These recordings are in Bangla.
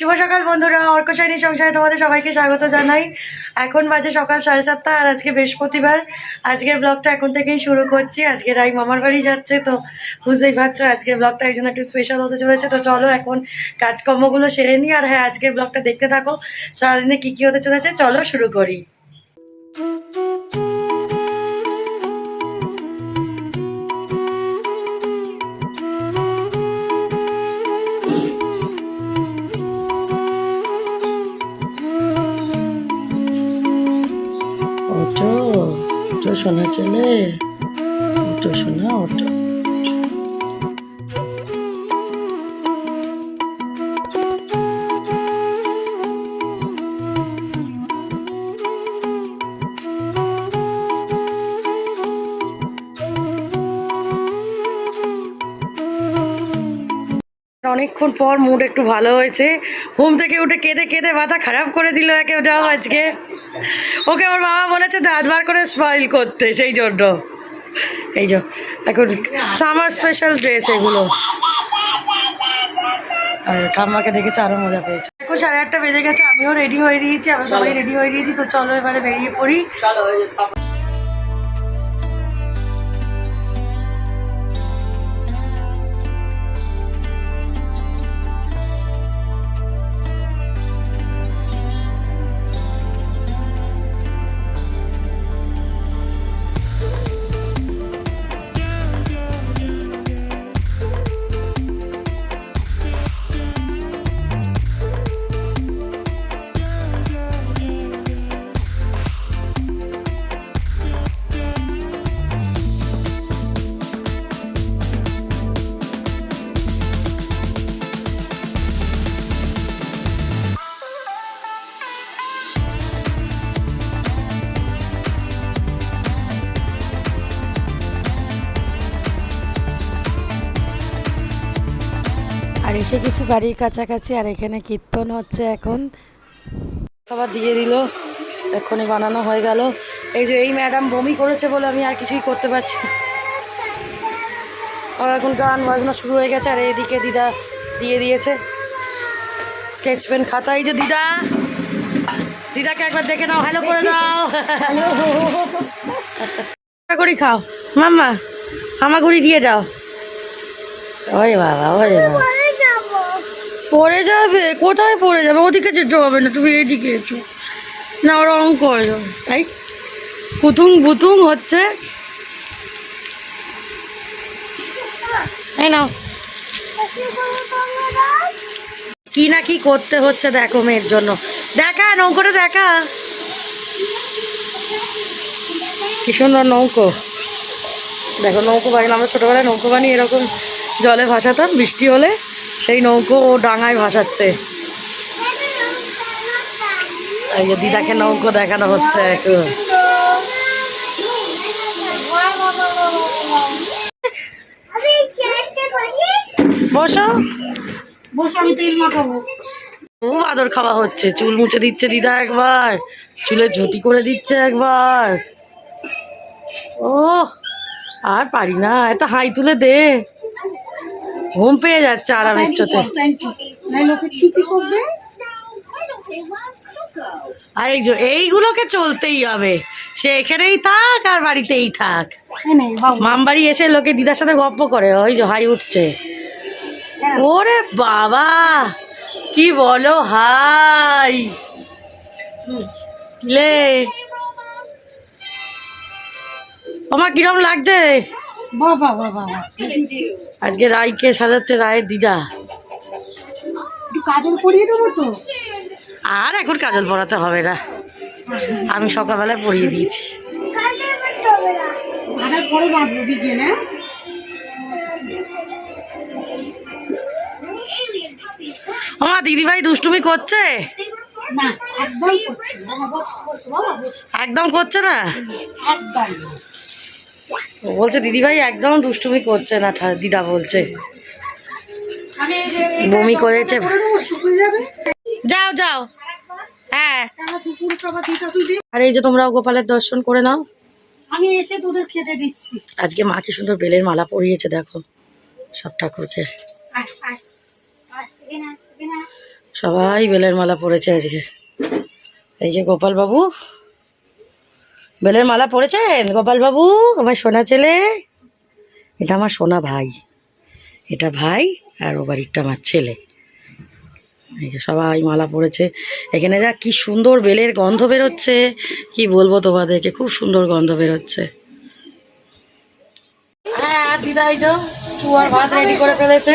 শুভ সকাল বন্ধুরা, অর্কশাইনী সংসারে তোমাদের সবাইকে স্বাগত জানাই। এখন বাজে সকাল 7:30 আর আজকে বৃহস্পতিবার। আজকের ব্লগটা এখন থেকেই শুরু করছি। আজকে রাই মামার বাড়ি যাচ্ছে, তো বুঝতেই পারছো আজকের ব্লগটা এই জন্য একটু স্পেশাল হতে চলেছে। তো চলো এখন কাজকর্মগুলো সেরে নিই। আর হ্যাঁ, আজকের ব্লগটা দেখতে থাকো, সারাদিনে কী কী হতে চলেছে। চলো শুরু করি। ওঠো ওঠো সোনা ছেলে, ওঠো সোনা ওঠো। অনেকক্ষণ পর মুড একটু ভালো হয়েছে। ঘুম থেকে উঠে কেঁদে কেঁদে মাথা খারাপ করে দিল একে ওটাও আজকে। ওকে ওর বাবা বলেছে দাঁত বার করে স্মাইল করতে, সেই জন্য। এই যে এখন সামার স্পেশাল ড্রেস এগুলো। আর ঠাম্মাকে দেখেছে আরো মজা পেয়েছে। এখন 8:30 বেজে গেছে, আমিও রেডি হয়ে দিয়েছি, আমরা সবাই রেডি হয়ে দিয়েছি। তো চলো এবারে বেরিয়ে পড়ি। আর এসে কিছু বাড়ির কাছাকাছি, আর এখানে কীর্তন হচ্ছে এখন। খাবার দিয়ে দিল, এক্ষুনি বানানো হয়ে গেল। এই যে এই ম্যাডাম বমি করেছে বলে আমি আর কিছুই করতে পারছি না। এখন গান বাজনা শুরু হয়ে গেছে। আর এইদিকে দিদা দিয়ে দিয়েছে স্কেচ পেন খাতা। এই যে দিদা, দিদাকে একবার দেখে নাও, হ্যালো করে দাও। করি খাও মাম্মা, হামাগুড়ি দিয়ে দাও। ওই বাবা, ওই বাবা, পড়ে যাবে। কোথায় পড়ে যাবে? ওদিকে যেতে হবে না, তুমি এদিকে এসো না, ওর অঙ্ক হয়ে যাবে। তাই কুতুং বুতুং হচ্ছে। এই নাও, কি না কি করতে হচ্ছে দেখো মেয়ের জন্য। দেখা নৌকোটা দেখা, কি সুন্দর নৌকো। দেখো নৌকো বানিয়ে, আমরা ছোটোবেলায় নৌকো বানিয়ে এরকম জলে ভাসাতাম বৃষ্টি হলে। সেই নৌকো ও ডাঙায় ভাসাচ্ছে। এই যে দিদাকে নৌকো দেখানো হচ্ছে এখন। বসো বসো, আমি তেল মাখাবো। খুব আদর খাওয়া হচ্ছে। চুল মুছে দিচ্ছে দিদা একবার, চুলে ঝুটি করে দিচ্ছে একবার। ও আর পারি না, এত হাই তুলে দে, ঘুম পেয়ে যাচ্ছে আরামের চোটে। আর এই যে এইগুলোকে চলতেই হবে, সে এখানেই থাক আর বাড়িতেই থাক। মাম বাড়ি এসে লোকে দিদার সাথে গপ্প করে, ওই যে হাই উঠছে। ওরে বাবা, কি বলো হাই লে। আমার কিরম লাগছে? বাবা বাবা, আজকে রায়কে সাজাচ্ছে রায়ের দিদা। কাজল পরিয়ে দেবো তো। আর এখন কাজল পরাতে হবে না, আমি সকালবেলায় পরিয়ে দিয়েছি। আমার দিদিভাই দুষ্টুমি করছে? একদম করছে না। বলছে দিদিভাই একদম দুষ্টুমি করছে না, দিদা বলছে। বমি করেছে। যাও যাও, হ্যাঁ। আর এই যে তোমরাও গোপালের দর্শন করে নাও। আমি এসে তোদের খেতে দিচ্ছি। আজকে মা কি সুন্দর বেলের মালা পরিয়েছে দেখো সব ঠাকুরকে। সবাই বেলের মালা পরেছে আজকে। এই যে গোপাল বাবু বেলের মালা পরেছেন। গোপাল বাবু আমার সোনা ছেলে, এটা আমার সোনা ভাই, এটা ভাই আর ও বাড়িরটা আমার ছেলে। এই যে সবাই মালা পরেছে। এখানে যা কি সুন্দর বেলের গন্ধ বেরোচ্ছে, কি বলবো তোমাদেরকে, খুব সুন্দর গন্ধ বেরোচ্ছে। হ্যাঁ দিদা এই যে স্টু আর ভাত রেডি করে ফেলেছে।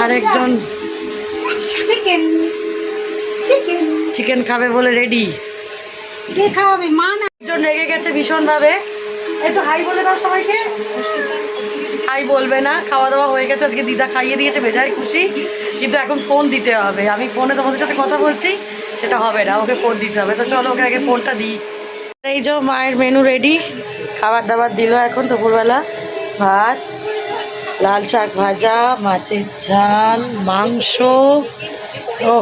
আর একজন চিকেন খাবে বলে রেডি। কে খাওয়াবে? মা না। একজন রেগে গেছে ভীষণ ভাবে। একটু হাই বলে দাও সবাইকে। হাই বলবে না, খাওয়া দাওয়া হয়ে গেছে, আজকে দিদা খাইয়ে দিয়েছে, বেজায় খুশি। কিন্তু এখন ফোন দিতে হবে। আমি ফোনে তোমাদের সাথে কথা বলছি, সেটা হবে না, ওকে ফোন দিতে হবে। তো চলো ওকে আগে ফোনটা দিই। এই যে মায়ের মেনু রেডি, খাবার দাবার দিল এখন দুপুরবেলা। ভাত, লাল শাক ভাজা, মাছের ঝাল, মাংস। ও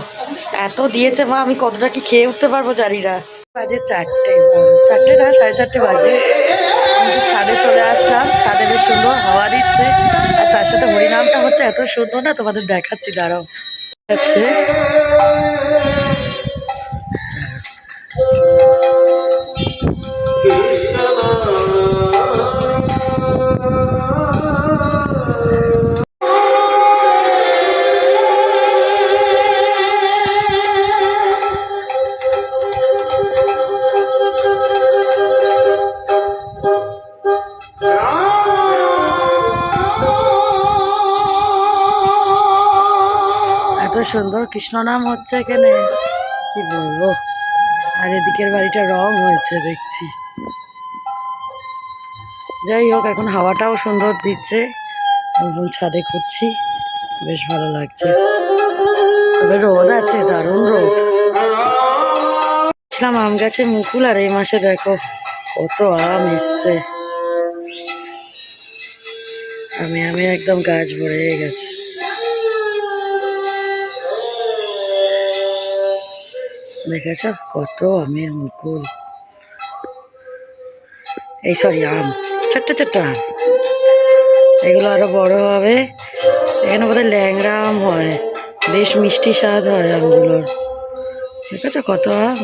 এত দিয়েছে মা, আমি কতটা কি খেয়ে উঠতে পারবো জানি না। বাজে 4টে, 4টে না 4:30 বাজে। আমি ছাদে চলে আসলাম। ছাদে বেশ সুন্দর হাওয়া দিচ্ছে, আর তার সাথে হরিনামটা হচ্ছে এত সুন্দর না, তোমাদের দেখাচ্ছি, দাঁড়াও। হচ্ছে এত সুন্দর কৃষ্ণ নাম হচ্ছে এখানে, কি বলবো। আর এদিকের বাড়িটা রং হয়েছে দেখছি। যাই হোক, এখন হাওয়াটাও সুন্দর দিচ্ছে, এখন ছাদে ঘুরছি, বেশ ভালো লাগছে। তবে রোদ আছে, দারুণ রোদ। ছিলাম আম গাছে মুকুল, আর এই মাসে দেখো কত আম এসছে। আমি একদম গাছ ভরে গেছে। দেখেছ কত আমের মুকুল। এই সরি আম, ছোট্ট ছোট্ট আম, এগুলো আরো বড় হবে। এখানে বোধহয় ল্যাংড়া আম হয়, বেশ মিষ্টি স্বাদ হয় আমগুলোর। দেখেছ কত আম।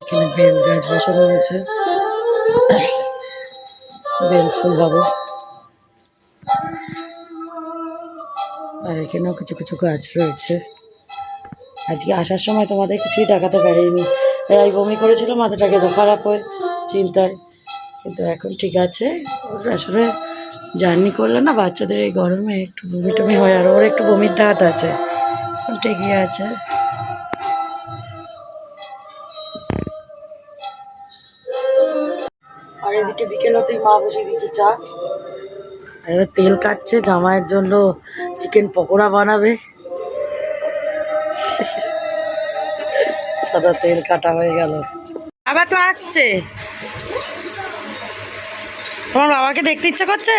এখানে বেল গাছ বসানো হয়েছে, বেল ফুল হবে। আর এখানেও কিছু কিছু গাছ রয়েছে। আজকে আসার সময় তোমাদের কিছুই দেখাতে পারিনি। রাই বমি করেছিল, মাথাটা গেছে খারাপ হয়ে চিন্তায়, কিন্তু এখন ঠিক আছে। ওর আসলে জার্নি করলে না, বাচ্চাদের এই গরমে একটু বমি টমি হয়, আর ওর একটু বমির দাঁত আছে, এখন ঠিকই আছে। আর এদিকে বিকেল হতেই মা বসিয়ে দিয়েছে চা। এবার তেল কাটছে, জামাইয়ের জন্য চিকেন পকোড়া বানাবে। সাদা তেল কাটা হয়ে গেল। আবার তো আসছে, তোমার বাবাকে দেখতে ইচ্ছা করছে?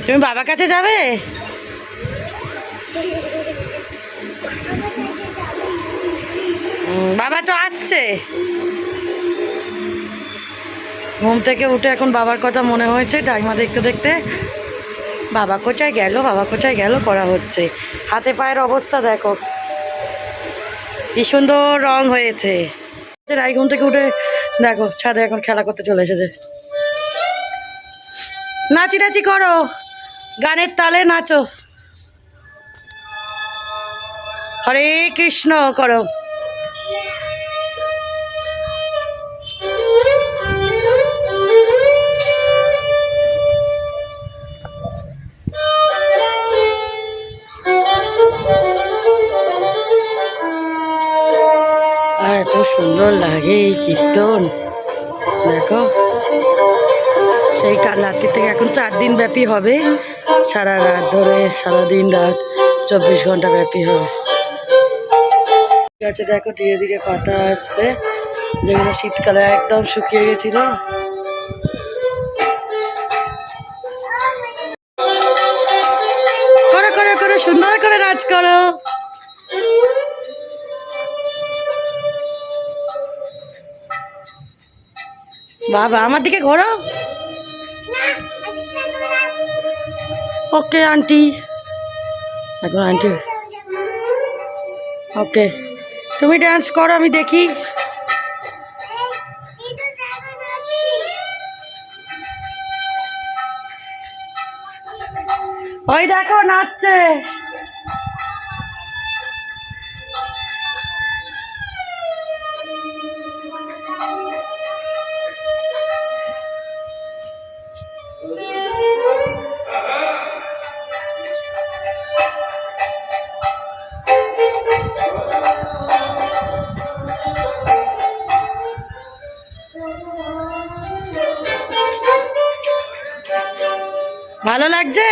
তুমি বাবার কাছে যাবে? বাবা তো আসছে। ঘুম থেকে উঠে এখন বাবার কথা মনে হয়েছে, ডাইমা দেখতে দেখতে। বাবা কোথায় গেল, বাবা কোথায় গেল করা হচ্ছে। হাতে পায়ের অবস্থা দেখো, কি সুন্দর রং হয়েছে। রাই ঘুম থেকে উঠে দেখো ছাদে এখন খেলা করতে চলে এসেছে। নাচি নাচি করো, গানের তালে নাচো, হরে কৃষ্ণ করো। আর এত সুন্দর লাগে এই কীর্তন, দেখো। সেই কাল রাত্রি থেকে এখন 4 দিন ব্যাপী হবে, সারা রাত ধরে, সারাদিন রাত 24 ঘন্টা ব্যাপী হবে। গাছে দেখো ধীরে ধীরে পাতা আসছে, যেগুলো শীতকালে একদম শুকিয়ে গেছিল। করো করো করো, সুন্দর করে নাচ করো। বাবা আমার দিকে ঘোরো। ওকে আন্টি, এখন আন্টি ওকে তুমি ডান্স করো আমি দেখি। ওই দেখো নাচছে। ভালো লাগছে?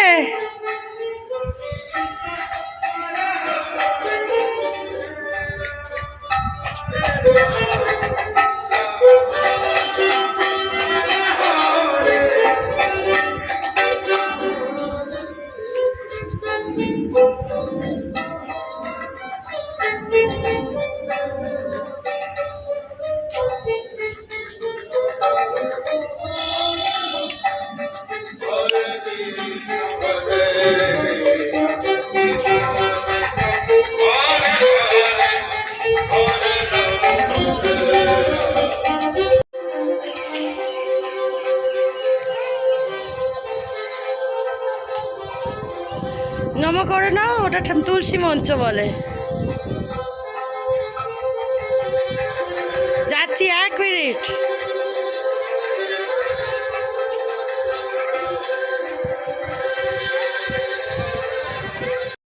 নম করে না, ওটা তুলসী মঞ্চ বলে। যাচ্ছি 1 মিনিট।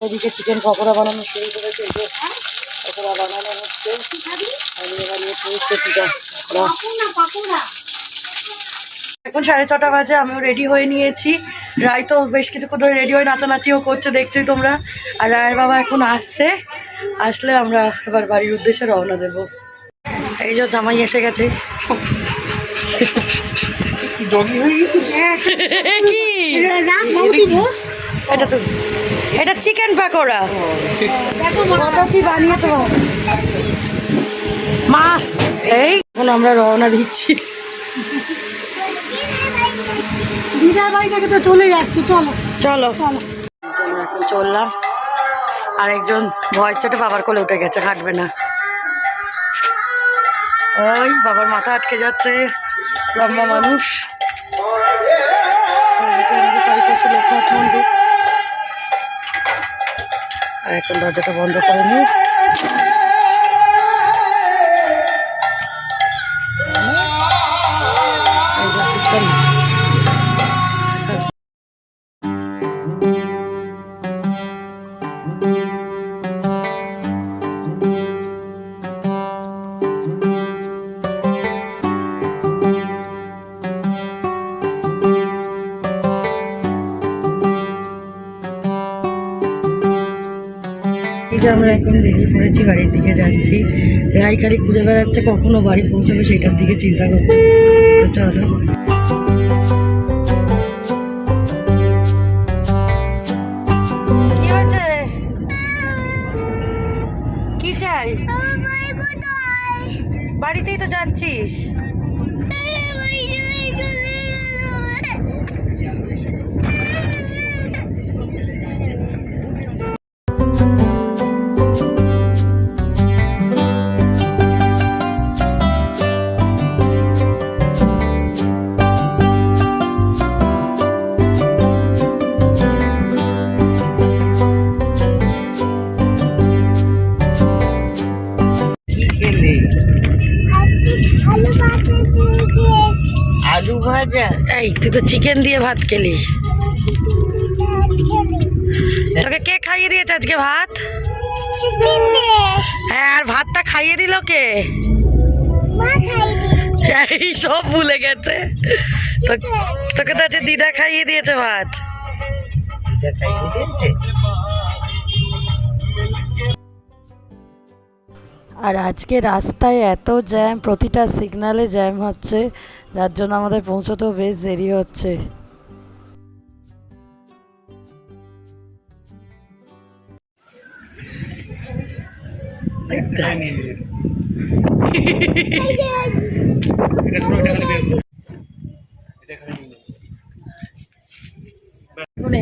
ওদিকে চিকেন পকোড়া বানানো শুরু করেছে। পকোড়া বানানো হচ্ছে। এখন 6:30 বাজে, আমিও রেডি হয়ে নিয়েছি। রায় তো বেশ কিছুক্ষণ ধরে রেডি হয়ে নাচানাচিও করছে, দেখছোই তোমরা। আর রায়ের বাবা এখন আসছে, আসলে আমরা এবার বাড়ির উদ্দেশ্যে রওনা দেব। এই যে জামাই এসে গেছে। এটা তো এটা চিকেন পকোড়া। কত কি বানিয়েছ মা। এই এখন আমরা রওনা দিচ্ছি। দিদার বাড়ি থেকে তো চলে যাচ্ছি, চলো চলো চলো। এখন চললাম। আরেকজন ভয় চোটে বাবার কোলে উঠে গেছে, হাঁটবে না। ওই বাবার মাথা আটকে যাচ্ছে, লম্বা মানুষ। লোকনাথ মন্দির। আর এখন দরজাটা বন্ধ করে নি। আমরা এখন বেরিয়ে পড়েছি, বাড়ির দিকে যাচ্ছি। রাই খালি খুঁজে বেড়াচ্ছে কখনো বাড়ি পৌঁছাবে, সেটার দিকে চিন্তা করছে। চলো। কি হয়েছে? কি চাই? বাড়িতেই তো যাচ্ছিস। আলু ভাজা? এই তুই তো চিকেন দিয়ে ভাত খেলি। তোকে কে খাইয়ে দিয়েছে আজকে ভাত? হ্যাঁ, আর ভাতটা খাইয়ে দিল কে? এই সব ভুলে গেছে। তোকে তো আজকে দিদা খাইয়ে দিয়েছে ভাত। খাইয়ে দিয়েছে। আর আজকে রাস্তায় এত জ্যাম, প্রতিটা সিগনালে জ্যাম হচ্ছে, যার জন্য আমাদের পৌঁছতেও বেশ দেরি হচ্ছে।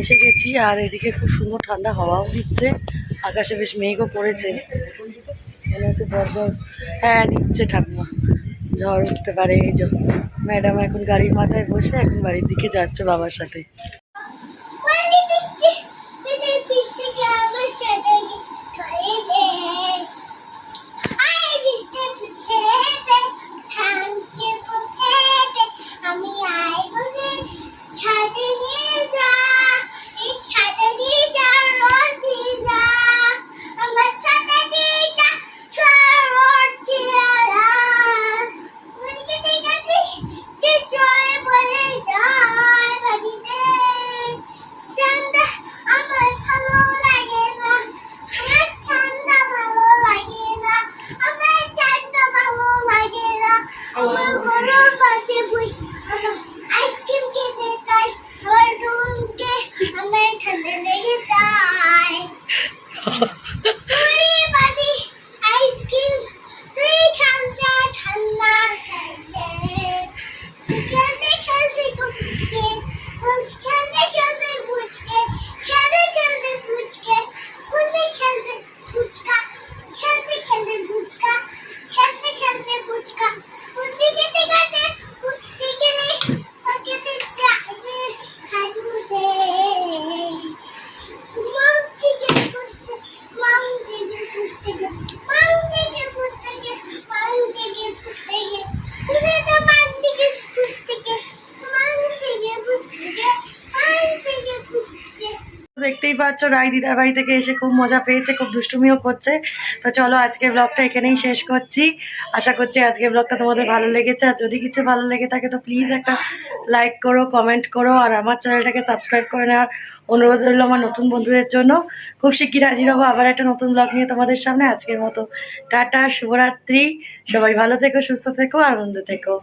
এসে গেছি, আর এদিকে খুব সুন্দর ঠান্ডা হাওয়াও দিচ্ছে, আকাশে বেশ মেঘও পড়েছে, মনে হচ্ছে ঝড় ঝড়, হ্যাঁ দিচ্ছে ঠাকুমা, ঝড় উঠতে পারে। এই যে ম্যাডাম এখন গাড়ির মাথায় বসে এখন বাড়ির দিকে যাচ্ছে বাবার সাথে। দেখতেই পাচ্ছ রাই দিদার বাড়ি থেকে এসে খুব মজা পেয়েছে, খুব দুষ্টুমিও করছে। তো চলো আজকের ব্লগটা এখানেই শেষ করছি। আশা করছি আজকের ব্লগটা তোমাদের ভালো লেগেছে, আর যদি কিছু ভালো লেগে থাকে তো প্লিজ একটা লাইক করো, কমেন্ট করো, আর আমার চ্যানেলটাকে সাবস্ক্রাইব করে নেওয়ার অনুরোধ রইল আমার নতুন বন্ধুদের জন্য। খুব শিগগির হাজির হবো আবার একটা নতুন ব্লগ নিয়ে তোমাদের সামনে। আজকের মতো টাটা, শুভরাত্রি, সবাই ভালো থেকো, সুস্থ থেকো, আনন্দ থেকো।